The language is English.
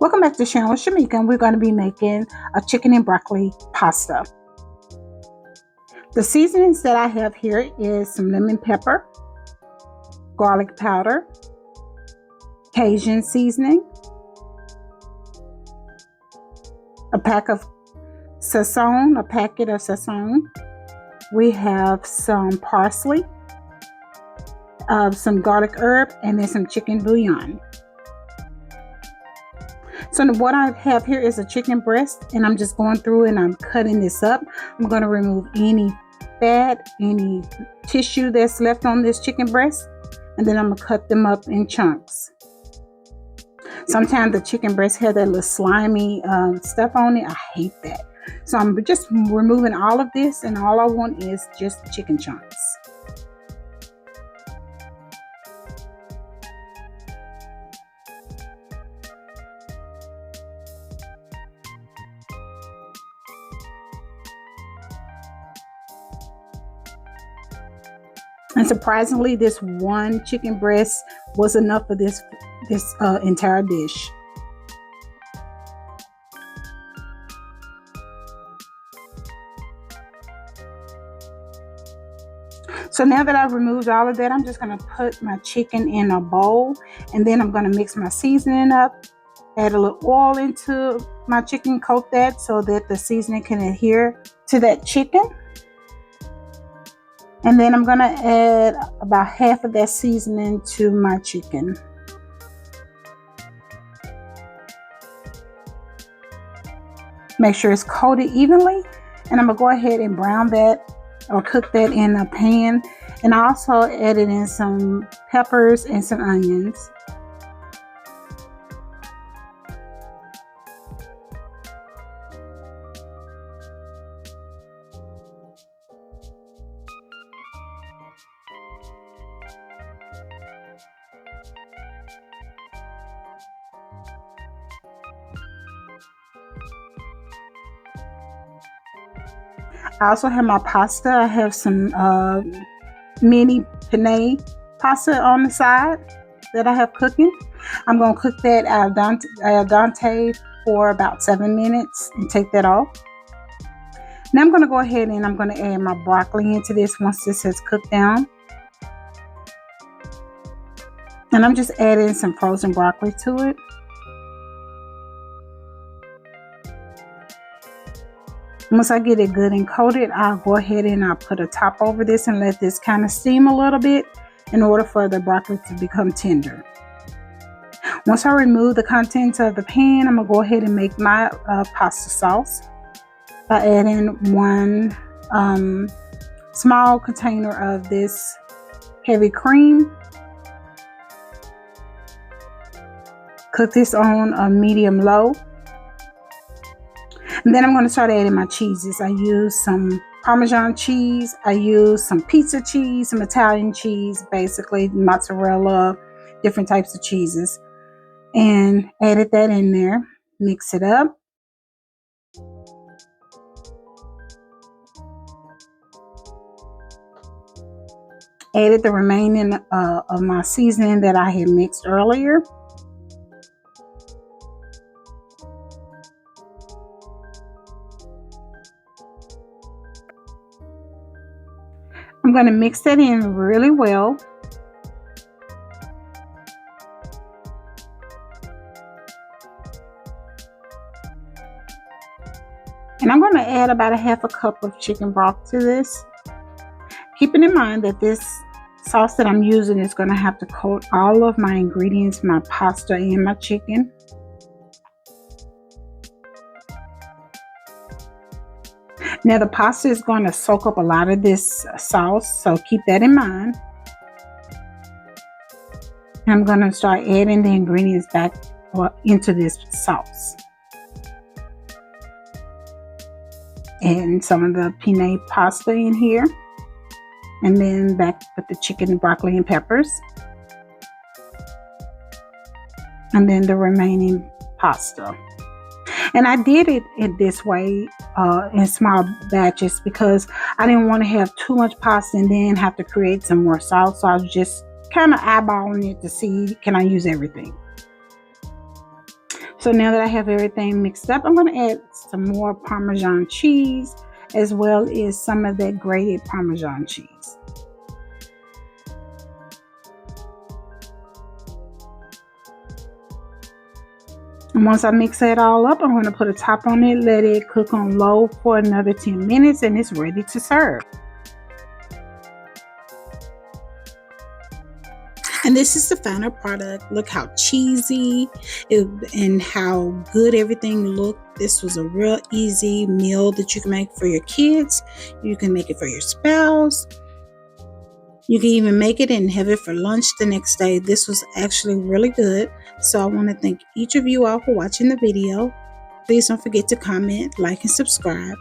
Welcome back to Sharon with Shamika, and we're going to be making a chicken and broccoli pasta. The seasonings that I have here is some lemon pepper, garlic powder, Cajun seasoning, a packet of Sazon. We have some parsley, some garlic herb, and then some chicken bouillon. So what I have here is a chicken breast, and I'm just going through and I'm cutting this up. I'm going to remove any fat, any tissue that's left on this chicken breast, and then I'm going to cut them up in chunks. Sometimes the chicken breast has that little slimy stuff on it. I hate that. So I'm just removing all of this, and all I want is just chicken chunks. And surprisingly, this one chicken breast was enough for this entire dish. So now that I've removed all of that, I'm just going to put my chicken in a bowl, and then I'm going to mix my seasoning up, add a little oil into my chicken, coat that so that the seasoning can adhere to that chicken. And then I'm going to add about half of that seasoning to my chicken. Make sure it's coated evenly, and I'm going to go ahead and brown that or cook that in a pan. And I also added in some peppers and some onions. I also have my pasta. I have some mini penne pasta on the side that I have cooking. I'm going to cook that al dente for about 7 minutes and take that off. Now I'm going to go ahead and I'm going to add my broccoli into this once this has cooked down. And I'm just adding some frozen broccoli to it. Once I get it good and coated, I'll go ahead and I'll put a top over this and let this kind of steam a little bit in order for the broccoli to become tender. Once I remove the contents of the pan, I'm going to go ahead and make my pasta sauce by adding one small container of this heavy cream. Cook this on a medium-low. And then I'm going to start adding my cheeses. I use some Parmesan cheese. I use some pizza cheese, some Italian cheese, basically mozzarella, different types of cheeses. And added that in there. Mix it up. Added the remaining of my seasoning that I had mixed earlier. I'm going to mix that in really well. And I'm going to add about a half a cup of chicken broth to this. Keeping in mind that this sauce that I'm using is going to have to coat all of my ingredients, my pasta and my chicken. Now the pasta is going to soak up a lot of this sauce, so keep that in mind. I'm going to start adding the ingredients back into this sauce. And some of the penne pasta in here. And then back with the chicken, broccoli, and peppers. And then the remaining pasta. And I did it in this way in small batches because I didn't want to have too much pasta and then have to create some more sauce. So I was just kind of eyeballing it to see, can I use everything? So now that I have everything mixed up, I'm going to add some more Parmesan cheese as well as some of that grated Parmesan cheese. And once I mix that all up, I'm going to put a top on it, let it cook on low for another 10 minutes, and it's ready to serve. And this is the final product. Look how cheesy and how good everything looked. This was a real easy meal that you can make for your kids. You can make it for your spouse. You can even make it and have it for lunch the next day. This was actually really good. So I want to thank each of you all for watching the video. Please don't forget to comment, like, and subscribe.